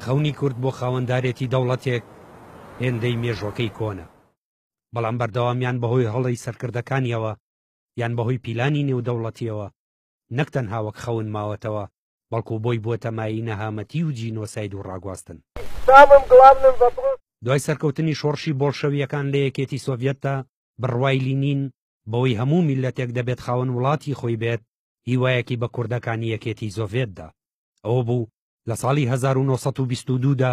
خەونی کورد بۆ خاوەندارێتی دەوڵەتێک هێندەی مێژوەکەی کۆنە، بەڵام بەردەوامیان بەهۆی هەڵەی سەرکردەکانیەوە یان بەهۆی پیلانی نێودەوڵەتیەوە نەک تەنها وەک خەون ماوەتەوە، بەڵکو بۆی بووە مای نەهامەتی و جینۆساید و ڕاگواستن. دوای سەرکەوتنی شۆڕشی بۆڵشەویەکان لە یەکێتی سۆڤیەتدا بڕوای لینین بەوەی هەموو میللەتێک دەبێت خاوەن وڵاتی خۆی بێت، هیوایەکی بە کوردەکانی یەکێتی سۆڤیەتدا. ئەوە بوو لە ساڵی 1922دا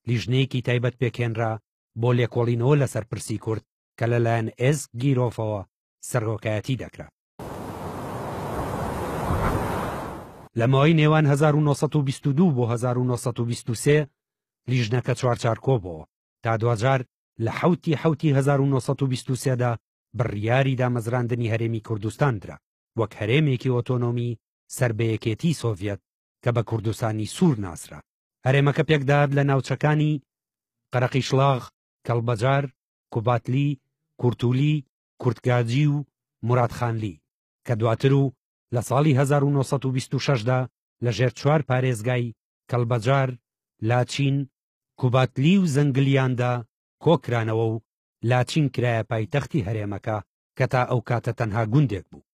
لیژنەیەکی تایبەت پێکهێنرا بۆ لێکۆڵینەوە لەسەر پرسی کورد کە لەلایەن ئێسک گیرۆفەوە سەرۆکایەتی دەکرا. لە ماوەی نێوان 1922 بۆ 1923 لیژنەکە چوارچارکۆ بووە تا دوجار لە حوتی 1923دا بڕیاری دامەزراندنی هەرێمی کوردستان درا وەک هەرێمێکی ئۆتۆنۆمی سەر بە یەکێتی سۆڤیەت کە بە کوردستانی سوور ناسرا. هەرێمەکە پێکداد لە ناوچەکانی قەرەقیشلاغ، کەڵبەجار، کوباتلی، کورتولی، کورتگاجی و مورادخانلی کە دواتر و لە ساڵی 1926دا لەژێر 4 پارێزگای کەڵبەجار، لاچین، کوباتلی و زەنگلیاندا کۆکرانەوە و لاچین کرایە پایتەختی هەرێمەکە کە تا ئەو کاتە تەنها گوندێک بوو.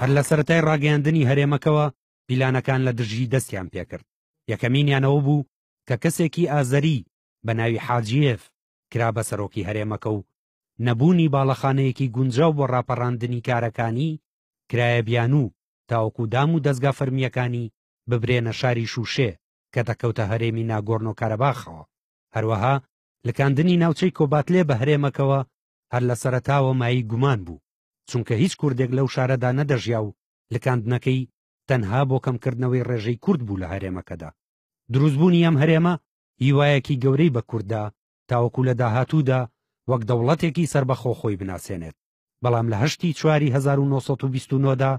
هەر لە سەرەتای ڕاگەیاندنی هەرێمەکەوە پیلانەکان لە دژی دەستیان پێکرد. یەکەمینیانەوە بوو کە کەسێکی ئازەری بە ناوی حاجیێف کرا بە سەرۆکی هەرێمەکە و نەبوونی باڵەخانەیەکی گونجاو بۆ ڕاپەڕاندنی کارەکانی کرایە بیانوو تاوەکو دام و دەستگا فەرمیەکانی ببرێنە شاری شوشێ کە دەکەوتە هەرێمی ناگۆرنۆ کارەباخەوە. هەروەها لەکاندنی ناوچەی کۆباتلێ بە هەرێمەکەوە هەر لە سەرەتاوە مایی گومان بوو، چونکە هیچ کوردێک لەو شارەدا نەدەژیا و لەکاندنەکەی تەنها بۆ کەمکردنەوەی ڕێژەی کورد بوو لە هەرێمەکەدا. دروستبوونی ئەم هەرێمە هیوایەکی گەورەی بە کورددا تاوەکو لە داهاتوودا وەک دەوڵەتێکی سربەخۆ خۆی بناسێنێت. بەڵام لە 8 چواری 1929دا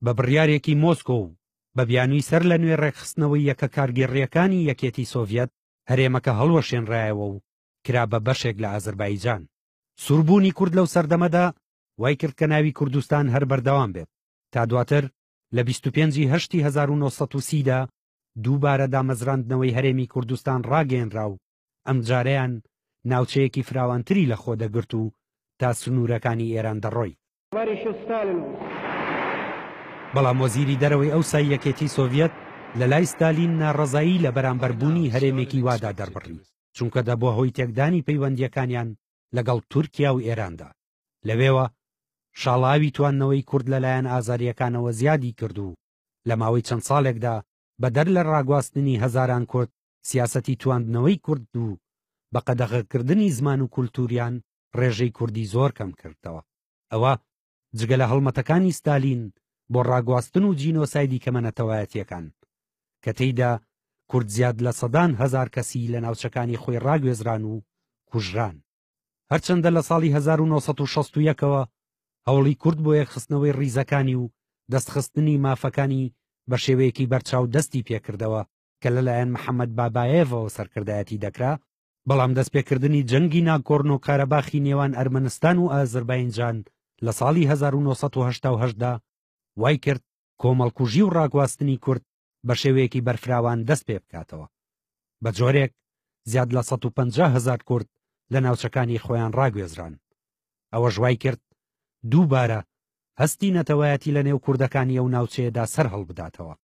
بە بڕیارێکی مۆسکۆ و بە بیانووی سەر لە نوێ ڕێکخستنەوەی یەکە کارگێڕیەکانی یەکێتی سۆڤیەت هەرێمەکە هەڵوەشێنرایەوە و کرا بە بەشێک لە ئازەربایجان. سووربوونی کورد لەو سەردەمەدا وای کرد کە ناوی کوردستان هەر بەردەوام بێت تا دواتر لە 25 هەشتی 1930دا دووبارە دامەزراندنەوەی هەرێمی کوردستان ڕاگەیەنرا و ئەم جارەیان ناوچەیەکی فراوانتری لە خۆ دەگرت و تا سنوورەکانی ئێران دەڕۆی. بەڵام وەزیری دەرەوەی ئەوسای یەکێتی سۆڤیەت لە لای ستالین ناڕەزایی لە بەرامبەربوونی هەرێمێکی وادا دەربڕی، چونکە دەبووە هۆی تێکدانی پەیوەندیەکانیان لەگەڵ تورکیا و ئێراندا. لەوێوە شاڵاوی تواننەوەی کورد لەلایەن ئازاریەکانەوە زیادی کرد و لە ماوەی چەند ساڵێکدا بەدەر لە ڕاگواستنی هەزاران کورد سیاسەتی تواندنەوەی کورد و بە قەدەغەکردنی زمان و کولتوریان ڕێژەی کوردی زۆر کەم کردەوە. ئەوە جگە لە هەڵمەتەکانی ستالین بۆ ڕاگواستن و جینۆسایدی کەمەنەتەوایەتیەکان کە تێیدا کورد زیاد لە سەدان هەزار کەسی لە ناوچەکانی خۆی ڕاگوێزران و کوژران. هەرچەندە لە ساڵی 1961ەوە هەوڵی کورد بۆ یەکخستنەوەی ڕیزەکانی و دەستخستنی مافەکانی بە شێوەیەکی بەرچاو دەستی پێکردەوە کە لەلایەن محەممەد بابایەڤەوە سەرکردایەتی دەکرا، بەڵام دەستپێکردنی جەنگی ناگۆرنۆ کارەباخی نێوان ئەرمەنستان و ئازەربایجان لە ساڵی 1970دا وای کرد کۆمەڵکوژی و ڕاگواستنی کورد بە شێوەیەکی بەرفراوان دەست پێ بکاتەوە. بە جۆرێک زیاد لە 150,000 کورد لە ناوچەکانی خۆیان ڕاگوێزران. ئەوە ژوای کرد دووبارە هەستی نەتەوایەتی لە نێو کوردەکانی ئەو ناوچەیەدا سەر هەڵبداتەوە.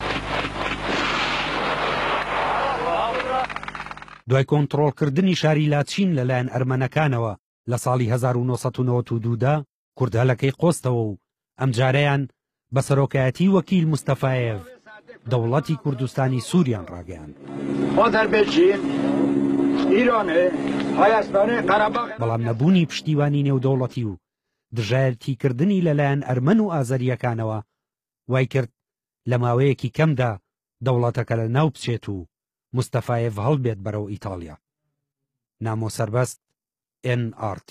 دوای کۆنتڕۆڵکردنی شاری لاچین لەلایەن ئەرمەنەکانەوە لە ساڵی 1992دا کورد هەلەکەی قۆستەوە و ئەم جارەیان بە سەرۆکایەتی وەکیل مستەفایەڤ دەوڵەتی کوردستانی سووریان ڕاگەیاند. بەڵام نەبوونی پشتیوانی نێودەوڵەتی و دژایەتیکردنی لەلایەن ئەرمەن و ئازەریەکانەوە وای کرد لە ماوەیەکی کەمدا دەوڵەتەکە لە ناو بچێت و مستەفایەڤ هەڵبێت بەرەو ئیتاڵیا. نامۆ سەربەست NRT